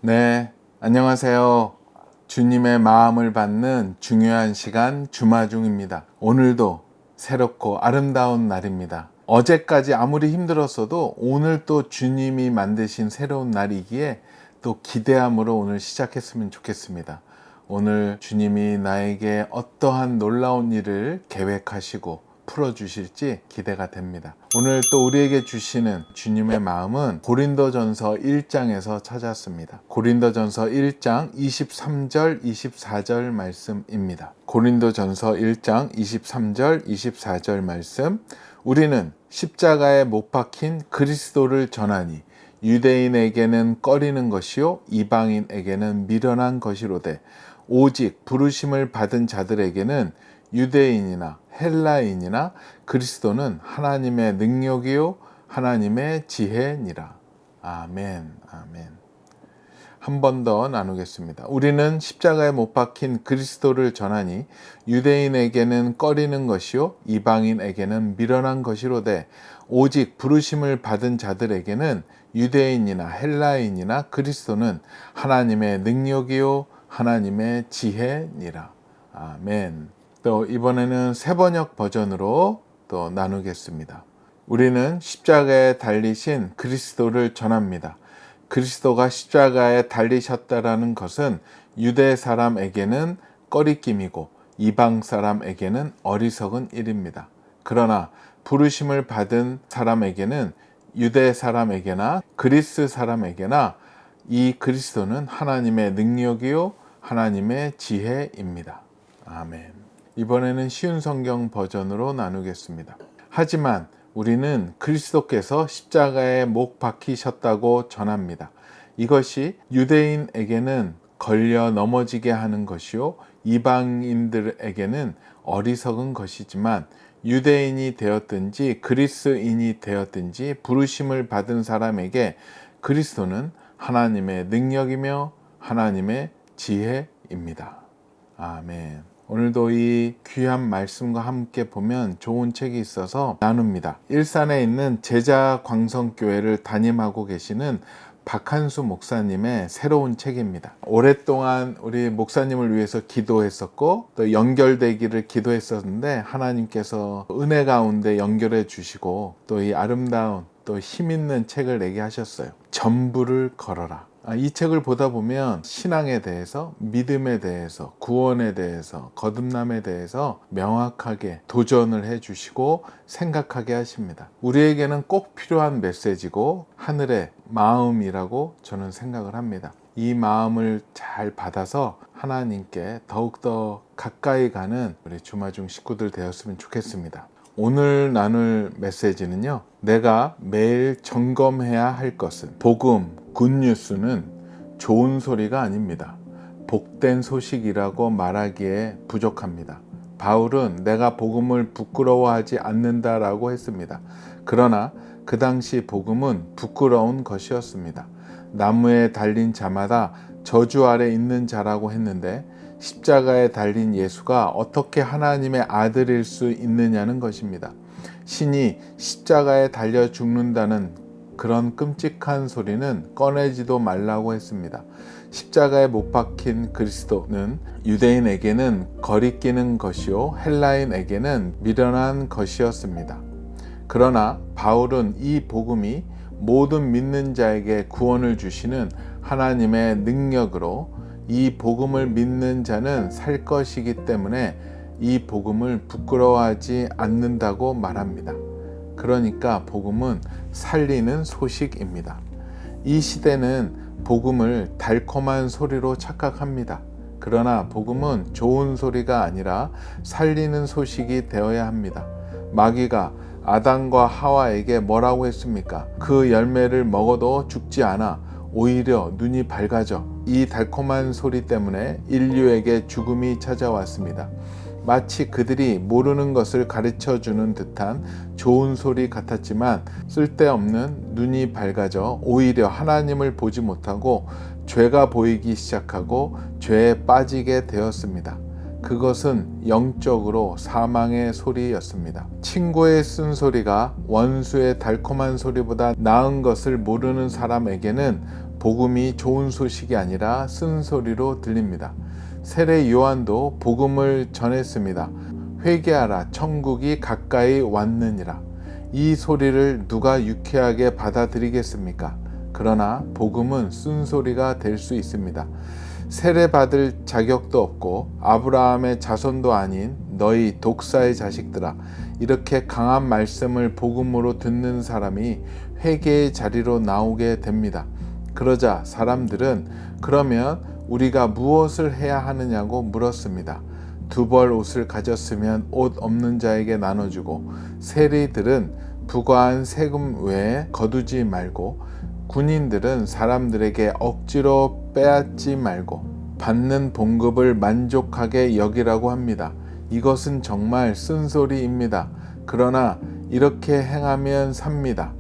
네, 안녕하세요. 주님의 마음을 받는 중요한 시간 주마중입니다. 오늘도 새롭고 아름다운 날입니다. 어제까지 아무리 힘들었어도 오늘 또 주님이 만드신 새로운 날이기에 또 기대함으로 오늘 시작했으면 좋겠습니다. 오늘 주님이 나에게 어떠한 놀라운 일을 계획하시고 풀어주실지 기대가 됩니다. 오늘 또 우리에게 주시는 주님의 마음은 고린도전서 1장에서 찾았습니다. 고린도전서 1장 23절 24절 말씀입니다. 고린도전서 1장 23절 24절 말씀, 우리는 십자가에 못 박힌 그리스도를 전하니 유대인에게는 꺼리는 것이요 이방인에게는 미련한 것이로되 오직 부르심을 받은 자들에게는 유대인이나 헬라인이나 그리스도는 하나님의 능력이요 하나님의 지혜니라. 아멘. 아멘. 한 번 더 나누겠습니다. 우리는 십자가에 못 박힌 그리스도를 전하니 유대인에게는 꺼리는 것이요 이방인에게는 미련한 것이로되 오직 부르심을 받은 자들에게는 유대인이나 헬라인이나 그리스도는 하나님의 능력이요 하나님의 지혜니라. 아멘. 또 이번에는 새번역 버전으로 또 나누겠습니다. 우리는 십자가에 달리신 그리스도를 전합니다. 그리스도가 십자가에 달리셨다라는 것은 유대 사람에게는 꺼리낌이고 이방 사람에게는 어리석은 일입니다. 그러나 부르심을 받은 사람에게는 유대 사람에게나 그리스 사람에게나 이 그리스도는 하나님의 능력이요 하나님의 지혜입니다. 아멘. 이번에는 쉬운 성경 버전으로 나누겠습니다. 하지만 우리는 그리스도께서 십자가에 못 박히셨다고 전합니다. 이것이 유대인에게는 걸려 넘어지게 하는 것이요 이방인들에게는 어리석은 것이지만 유대인이 되었든지 그리스인이 되었든지 부르심을 받은 사람에게 그리스도는 하나님의 능력이며 하나님의 지혜입니다. 아멘. 오늘도 이 귀한 말씀과 함께 보면 좋은 책이 있어서 나눕니다. 일산에 있는 제자광성교회를 담임하고 계시는 박한수 목사님의 새로운 책입니다. 오랫동안 우리 목사님을 위해서 기도했었고 또 연결되기를 기도했었는데 하나님께서 은혜 가운데 연결해 주시고 또 이 아름다운 또 힘있는 책을 내게 하셨어요. 전부를 걸어라. 이 책을 보다 보면 신앙에 대해서, 믿음에 대해서, 구원에 대해서, 거듭남에 대해서 명확하게 도전을 해주시고 생각하게 하십니다. 우리에게는 꼭 필요한 메시지고 하늘의 마음이라고 저는 생각을 합니다. 이 마음을 잘 받아서 하나님께 더욱더 가까이 가는 우리 주마중 식구들 되었으면 좋겠습니다. 오늘 나눌 메시지는요, 내가 매일 점검해야 할 것은 복음, 굿뉴스는 좋은 소리가 아닙니다. 복된 소식이라고 말하기에 부족합니다. 바울은 내가 복음을 부끄러워하지 않는다라고 했습니다. 그러나 그 당시 복음은 부끄러운 것이었습니다. 나무에 달린 자마다 저주 아래 있는 자라고 했는데 십자가에 달린 예수가 어떻게 하나님의 아들일 수 있느냐는 것입니다. 신이 십자가에 달려 죽는다는 그런 끔찍한 소리는 꺼내지도 말라고 했습니다. 십자가에 못 박힌 그리스도는 유대인에게는 거리끼는 것이요 헬라인에게는 미련한 것이었습니다. 그러나 바울은 이 복음이 모든 믿는 자에게 구원을 주시는 하나님의 능력으로 이 복음을 믿는 자는 살 것이기 때문에 이 복음을 부끄러워하지 않는다고 말합니다. 그러니까 복음은 살리는 소식입니다. 이 시대는 복음을 달콤한 소리로 착각합니다. 그러나 복음은 좋은 소리가 아니라 살리는 소식이 되어야 합니다. 마귀가 아담과 하와에게 뭐라고 했습니까? 그 열매를 먹어도 죽지 않아 오히려 눈이 밝아져. 이 달콤한 소리 때문에 인류에게 죽음이 찾아왔습니다. 마치 그들이 모르는 것을 가르쳐 주는 듯한 좋은 소리 같았지만 쓸데없는 눈이 밝아져 오히려 하나님을 보지 못하고 죄가 보이기 시작하고 죄에 빠지게 되었습니다. 그것은 영적으로 사망의 소리였습니다. 친구의 쓴소리가 원수의 달콤한 소리보다 나은 것을 모르는 사람에게는 복음이 좋은 소식이 아니라 쓴소리로 들립니다. 세례 요한도 복음을 전했습니다. 회개하라, 천국이 가까이 왔느니라. 이 소리를 누가 유쾌하게 받아들이겠습니까? 그러나 복음은 쓴소리가 될 수 있습니다. 세례받을 자격도 없고 아브라함의 자손도 아닌 너희 독사의 자식들아, 이렇게 강한 말씀을 복음으로 듣는 사람이 회개의 자리로 나오게 됩니다. 그러자 사람들은 그러면 우리가 무엇을 해야 하느냐고 물었습니다. 2벌 옷을 가졌으면 옷 없는 자에게 나눠주고, 세리들은 부과한 세금 외에 거두지 말고, 군인들은 사람들에게 억지로 빼앗지 말고 받는 봉급을 만족하게 여기라고 합니다. 이것은 정말 쓴소리입니다. 그러나 이렇게 행하면 삽니다.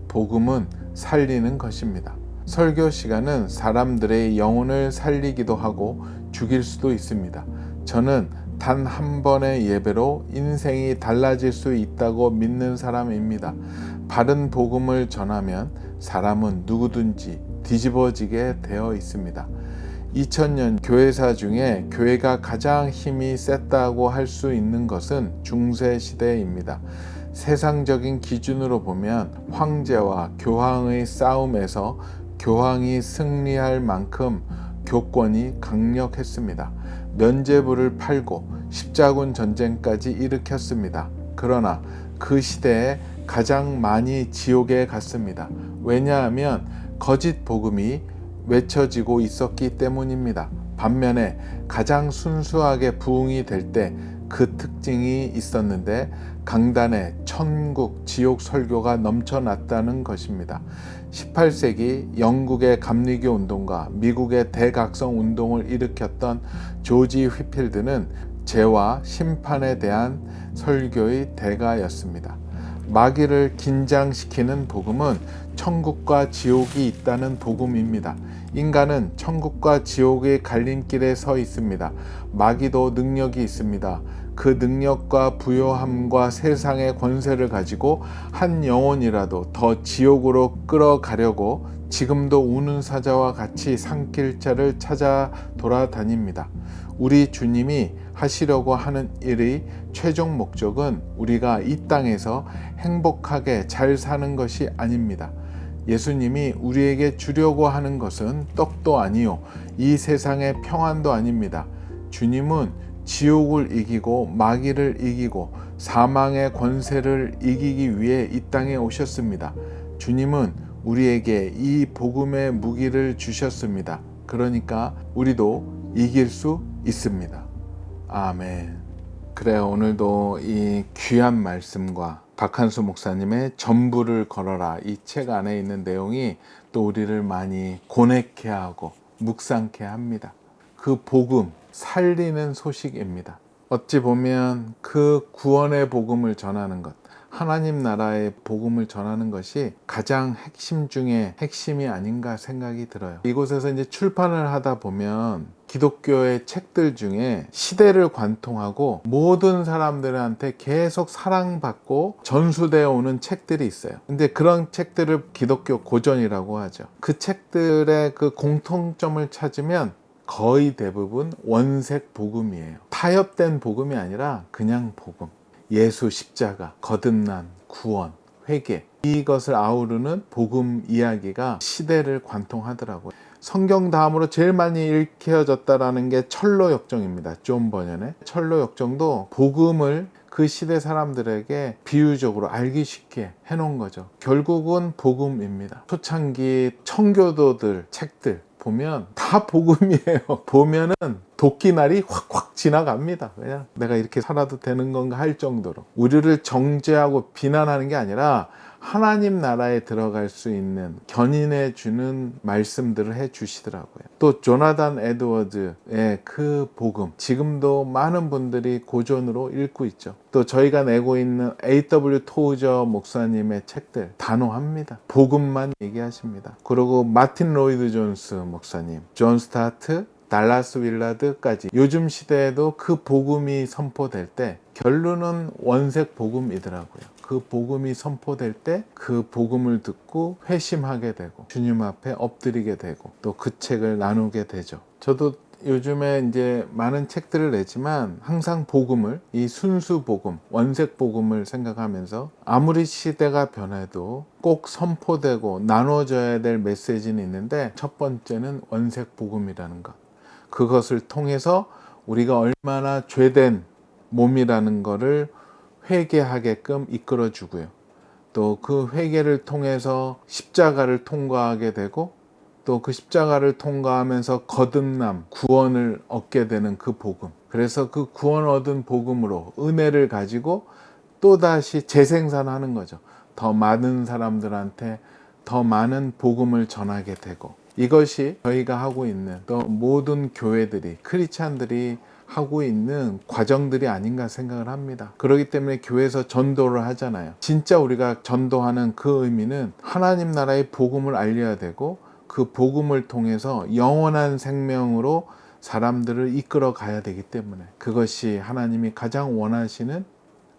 복음은 살리는 것입니다. 설교 시간은 사람들의 영혼을 살리기도 하고 죽일 수도 있습니다. 저는 단 한 번의 예배로 인생이 달라질 수 있다고 믿는 사람입니다. 바른 복음을 전하면 사람은 누구든지 뒤집어지게 되어 있습니다. 2000년 교회사 중에 교회가 가장 힘이 셌다고 할 수 있는 것은 중세시대입니다. 세상적인 기준으로 보면 황제와 교황의 싸움에서 교황이 승리할 만큼 교권이 강력했습니다. 면죄부를 팔고 십자군 전쟁까지 일으켰습니다. 그러나 그 시대에 가장 많이 지옥에 갔습니다. 왜냐하면 거짓 복음이 외쳐지고 있었기 때문입니다. 반면에 가장 순수하게 부흥이 될 때 그 특징이 있었는데 강단에 천국, 지옥 설교가 넘쳐났다는 것입니다. 18세기 영국의 감리교 운동과 미국의 대각성 운동을 일으켰던 조지 휘필드는 죄와 심판에 대한 설교의 대가였습니다. 마귀를 긴장시키는 복음은 천국과 지옥이 있다는 복음입니다. 인간은 천국과 지옥의 갈림길에 서 있습니다. 마귀도 능력이 있습니다. 그 능력과 부요함과 세상의 권세를 가지고 한 영혼이라도 더 지옥으로 끌어가려고 지금도 우는 사자와 같이 산길자를 찾아 돌아다닙니다. 우리 주님이 하시려고 하는 일의 최종 목적은 우리가 이 땅에서 행복하게 잘 사는 것이 아닙니다. 예수님이 우리에게 주려고 하는 것은 떡도 아니요, 이 세상의 평안도 아닙니다. 주님은 지옥을 이기고 마귀를 이기고 사망의 권세를 이기기 위해 이 땅에 오셨습니다. 주님은 우리에게 이 복음의 무기를 주셨습니다. 그러니까 우리도 이길 수 있습니다. 아멘. 그래요. 오늘도 이 귀한 말씀과 박한수 목사님의 전부를 걸어라, 이 책 안에 있는 내용이 또 우리를 많이 고뇌케 하고 묵상케 합니다. 그 복음, 살리는 소식입니다. 어찌 보면 그 구원의 복음을 전하는 것, 하나님 나라의 복음을 전하는 것이 가장 핵심 중에 핵심이 아닌가 생각이 들어요. 이곳에서 이제 출판을 하다 보면 기독교의 책들 중에 시대를 관통하고 모든 사람들한테 계속 사랑받고 전수되어 오는 책들이 있어요. 근데 그런 책들을 기독교 고전이라고 하죠. 그 책들의 그 공통점을 찾으면 거의 대부분 원색 복음이에요. 타협된 복음이 아니라 그냥 복음. 예수 십자가, 거듭남, 구원, 회개, 이것을 아우르는 복음 이야기가 시대를 관통하더라고요. 성경 다음으로 제일 많이 읽혀졌다라는 게 철로 역정입니다. 존 버년의 철로 역정도 복음을 그 시대 사람들에게 비유적으로 알기 쉽게 해놓은 거죠. 결국은 복음입니다. 초창기 청교도들 책들 보면 다 복음이에요. 보면은 도끼날이 확확 지나갑니다. 그냥 내가 이렇게 살아도 되는 건가 할 정도로. 우리를 정죄하고 비난하는 게 아니라 하나님 나라에 들어갈 수 있는 견인해 주는 말씀들을 해 주시더라고요. 또 조나단 에드워즈의 그 복음, 지금도 많은 분들이 고전으로 읽고 있죠. 또 저희가 내고 있는 A.W. 토우저 목사님의 책들 단호합니다. 복음만 얘기하십니다. 그리고 마틴 로이드 존스 목사님, 존 스타트, 달라스 윌라드까지 요즘 시대에도 그 복음이 선포될 때 결론은 원색 복음이더라고요. 그 복음이 선포될 때 그 복음을 듣고 회심하게 되고 주님 앞에 엎드리게 되고 또 그 책을 나누게 되죠. 저도 요즘에 이제 많은 책들을 내지만 항상 복음을, 이 순수 복음, 원색 복음을 생각하면서 아무리 시대가 변해도 꼭 선포되고 나눠져야 될 메시지는 있는데, 첫 번째는 원색 복음이라는 것. 그것을 통해서 우리가 얼마나 죄된 몸이라는 것을 회개하게끔 이끌어 주고요. 또 그 회개를 통해서 십자가를 통과하게 되고, 또 그 십자가를 통과하면서 거듭남, 구원을 얻게 되는 그 복음. 그래서 그 구원 얻은 복음으로 은혜를 가지고 또다시 재생산하는 거죠. 더 많은 사람들한테 더 많은 복음을 전하게 되고, 이것이 저희가 하고 있는, 또 모든 교회들이, 크리스찬들이 하고 있는 과정들이 아닌가 생각을 합니다. 그렇기 때문에 교회에서 전도를 하잖아요. 진짜 우리가 전도하는 그 의미는 하나님 나라의 복음을 알려야 되고, 그 복음을 통해서 영원한 생명으로 사람들을 이끌어 가야 되기 때문에, 그것이 하나님이 가장 원하시는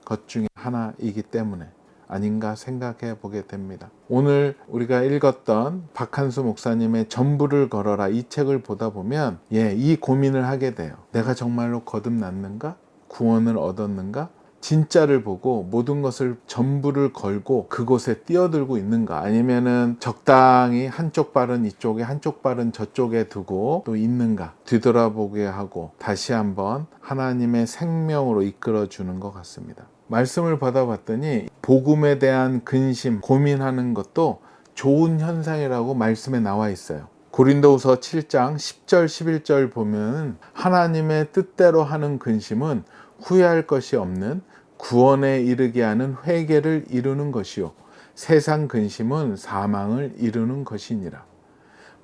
것 중에 하나이기 때문에 아닌가 생각해 보게 됩니다. 오늘 우리가 읽었던 박한수 목사님의 전부를 걸어라, 이 책을 보다 보면 이 고민을 하게 돼요. 내가 정말로 거듭났는가? 구원을 얻었는가? 진짜를 보고 모든 것을 전부를 걸고 그곳에 뛰어들고 있는가? 아니면은 적당히 한쪽 발은 이쪽에 한쪽 발은 저쪽에 두고 또 있는가? 뒤돌아보게 하고 다시 한번 하나님의 생명으로 이끌어 주는 것 같습니다. 말씀을 받아봤더니 복음에 대한 근심, 고민하는 것도 좋은 현상이라고 말씀에 나와 있어요. 고린도후서 7장 10절 11절 보면 하나님의 뜻대로 하는 근심은 후회할 것이 없는 구원에 이르게 하는 회개를 이루는 것이요 세상 근심은 사망을 이루는 것이니라.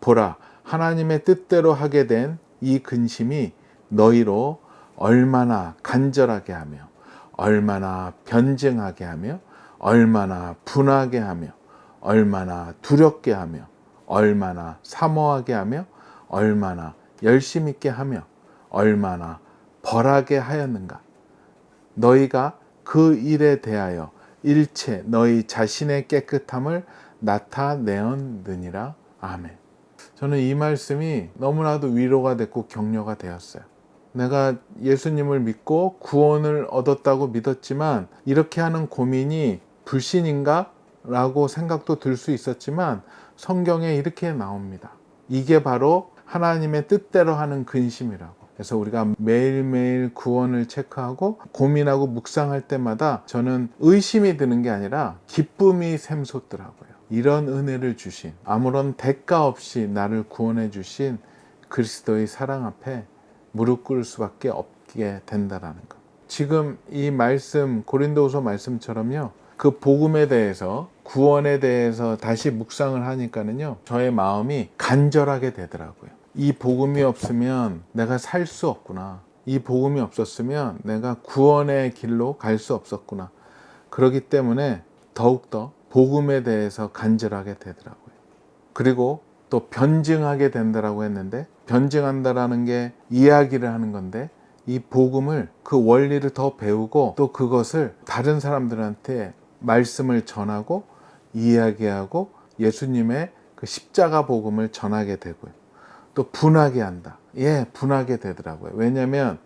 보라, 하나님의 뜻대로 하게 된 이 근심이 너희로 얼마나 간절하게 하며 얼마나 변증하게 하며 얼마나 분하게 하며 얼마나 두렵게 하며 얼마나 사모하게 하며 얼마나 열심 있게 하며 얼마나 벌하게 하였는가. 너희가 그 일에 대하여 일체 너희 자신의 깨끗함을 나타내었느니라. 아멘. 저는 이 말씀이 너무나도 위로가 됐고 격려가 되었어요. 내가 예수님을 믿고 구원을 얻었다고 믿었지만 이렇게 하는 고민이 불신인가? 라고 생각도 들 수 있었지만 성경에 이렇게 나옵니다. 이게 바로 하나님의 뜻대로 하는 근심이라고. 그래서 우리가 매일매일 구원을 체크하고 고민하고 묵상할 때마다 저는 의심이 드는 게 아니라 기쁨이 샘솟더라고요. 이런 은혜를 주신, 아무런 대가 없이 나를 구원해 주신 그리스도의 사랑 앞에 무릎 꿇을 수밖에 없게 된다라는 것. 지금 이 말씀, 고린도후서 말씀처럼요, 그 복음에 대해서, 구원에 대해서 다시 묵상을 하니까는요, 저의 마음이 간절하게 되더라고요. 이 복음이 없으면 내가 살 수 없구나. 이 복음이 없었으면 내가 구원의 길로 갈 수 없었구나. 그렇기 때문에 더욱더 복음에 대해서 간절하게 되더라고요. 그리고 또 변증하게 된다라고 했는데, 변증한다라는 게 이야기를 하는 건데, 이 복음을, 그 원리를 더 배우고 또 그것을 다른 사람들한테 말씀을 전하고 이야기하고 예수님의 그 십자가 복음을 전하게 되고요. 또 분하게 한다. 분하게 되더라고요. 왜냐하면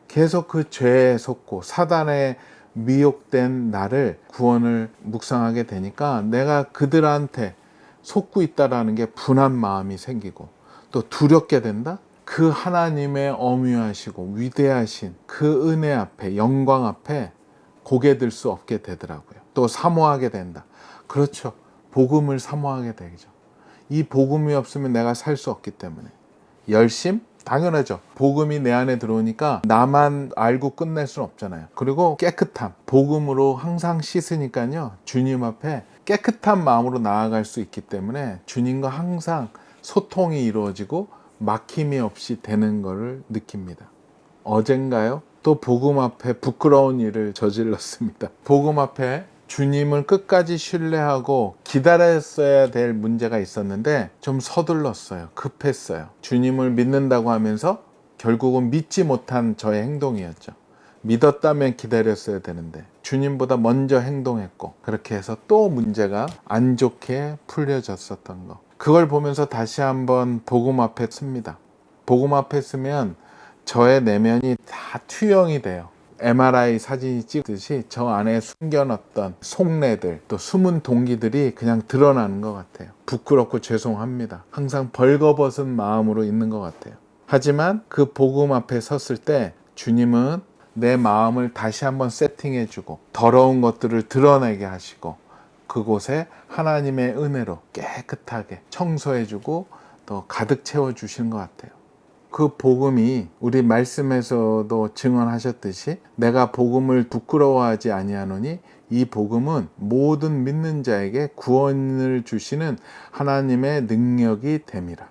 계속 그 죄에 속고 사단에 미혹된 나를 구원을 묵상하게 되니까 내가 그들한테 속고 있다라는 게 분한 마음이 생기고, 또 두렵게 된다? 그 하나님의 엄유하시고 위대하신 그 은혜 앞에, 영광 앞에 고개 들 수 없게 되더라고요. 또 사모하게 된다. 그렇죠. 복음을 사모하게 되죠. 이 복음이 없으면 내가 살 수 없기 때문에. 열심? 당연하죠. 복음이 내 안에 들어오니까 나만 알고 끝낼 수는 없잖아요. 그리고 깨끗함. 복음으로 항상 씻으니까요, 주님 앞에 깨끗한 마음으로 나아갈 수 있기 때문에 주님과 항상 소통이 이루어지고 막힘이 없이 되는 것을 느낍니다. 어젠가요? 또 복음 앞에 부끄러운 일을 저질렀습니다. 복음 앞에 주님을 끝까지 신뢰하고 기다렸어야 될 문제가 있었는데 좀 서둘렀어요. 급했어요. 주님을 믿는다고 하면서 결국은 믿지 못한 저의 행동이었죠. 믿었다면 기다렸어야 되는데 주님보다 먼저 행동했고, 그렇게 해서 또 문제가 안 좋게 풀려졌었던 거. 그걸 보면서 다시 한번 복음 앞에 씁니다. 복음 앞에 쓰면 저의 내면이 다 투영이 돼요. MRI 사진이 찍듯이 저 안에 숨겨놨던 속내들, 또 숨은 동기들이 그냥 드러나는 것 같아요. 부끄럽고 죄송합니다. 항상 벌거벗은 마음으로 있는 것 같아요. 하지만 그 복음 앞에 섰을 때 주님은 내 마음을 다시 한번 세팅해주고 더러운 것들을 드러내게 하시고 그곳에 하나님의 은혜로 깨끗하게 청소해주고 또 가득 채워주시는 것 같아요. 그 복음이 우리 말씀에서도 증언하셨듯이 내가 복음을 부끄러워하지 아니하노니 이 복음은 모든 믿는 자에게 구원을 주시는 하나님의 능력이 됨이라.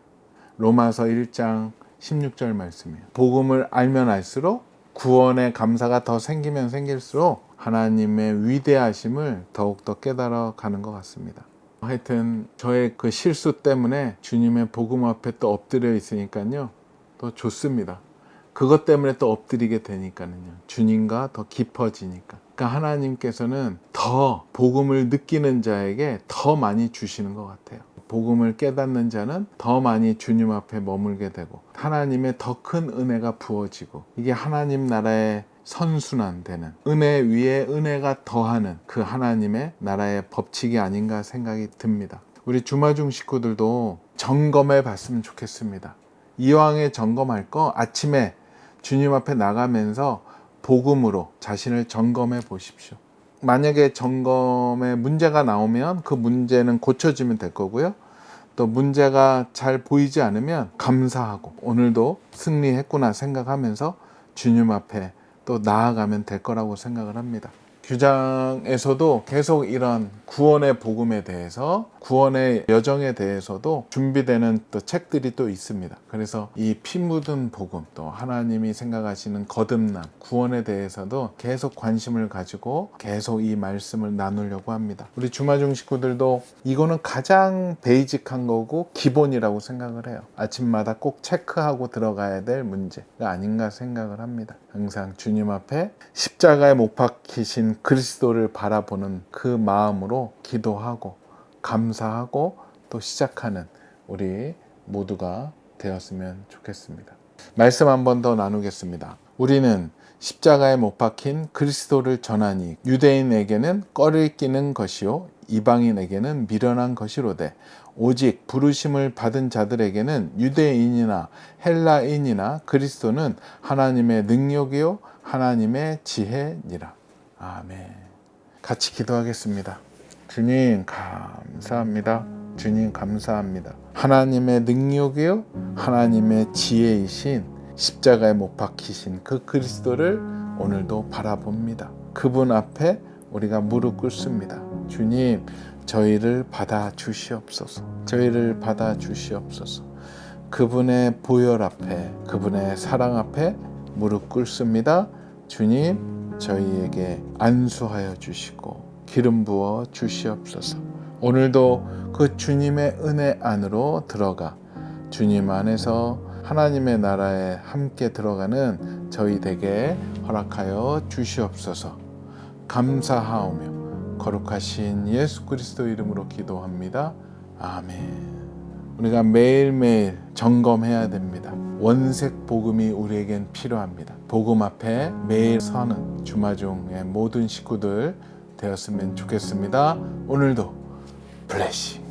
로마서 1장 16절 말씀이에요. 복음을 알면 알수록 구원의 감사가 더 생기면 생길수록 하나님의 위대하심을 더욱더 깨달아 가는 것 같습니다. 하여튼 저의 그 실수 때문에 주님의 복음 앞에 또 엎드려 있으니까요. 또 좋습니다. 그것 때문에 또 엎드리게 되니까요. 주님과 더 깊어지니까. 그러니까 하나님께서는 더 복음을 느끼는 자에게 더 많이 주시는 것 같아요. 복음을 깨닫는 자는 더 많이 주님 앞에 머물게 되고 하나님의 더 큰 은혜가 부어지고 이게 하나님 나라의 선순환되는 은혜 위에 은혜가 더하는 그 하나님의 나라의 법칙이 아닌가 생각이 듭니다. 우리 주마중 식구들도 점검해 봤으면 좋겠습니다. 이왕에 점검할 거 아침에 주님 앞에 나가면서 복음으로 자신을 점검해 보십시오. 만약에 점검에 문제가 나오면 그 문제는 고쳐지면 될 거고요. 또 문제가 잘 보이지 않으면 감사하고 오늘도 승리했구나 생각하면서 주님 앞에 또 나아가면 될 거라고 생각을 합니다. 규장에서도 계속 이런 구원의 복음에 대해서 구원의 여정에 대해서도 준비되는 또 책들이 또 있습니다. 그래서 이 피 묻은 복음 또 하나님이 생각하시는 거듭남 구원에 대해서도 계속 관심을 가지고 계속 이 말씀을 나누려고 합니다. 우리 주마중 식구들도 이거는 가장 베이직한 거고 기본이라고 생각을 해요. 아침마다 꼭 체크하고 들어가야 될 문제가 아닌가 생각을 합니다. 항상 주님 앞에 십자가에 못 박히신 그리스도를 바라보는 그 마음으로 기도하고 감사하고 또 시작하는 우리 모두가 되었으면 좋겠습니다. 말씀 한 번 더 나누겠습니다. 우리는 십자가에 못 박힌 그리스도를 전하니 유대인에게는 꺼를 끼는 것이요 이방인에게는 미련한 것이로되 오직 부르심을 받은 자들에게는 유대인이나 헬라인이나 그리스도는 하나님의 능력이요 하나님의 지혜니라. 아멘. 같이 기도하겠습니다. 주님 감사합니다. 주님 감사합니다. 하나님의 능력이요 하나님의 지혜이신 십자가에 못 박히신 그 그리스도를 오늘도 바라봅니다. 그분 앞에 우리가 무릎 꿇습니다. 주님 저희를 받아 주시옵소서. 저희를 받아 주시옵소서. 그분의 보혈 앞에 그분의 사랑 앞에 무릎 꿇습니다. 주님 저희에게 안수하여 주시고 기름 부어 주시옵소서. 오늘도 그 주님의 은혜 안으로 들어가 주님 안에서 하나님의 나라에 함께 들어가는 저희 되게 허락하여 주시옵소서. 감사하오며 거룩하신 예수 그리스도 이름으로 기도합니다. 아멘. 우리가 매일매일 점검해야 됩니다. 원색 복음이 우리에겐 필요합니다. 복음 앞에 매일 서는 주마중의 모든 식구들 되었으면 좋겠습니다. 오늘도 블레싱.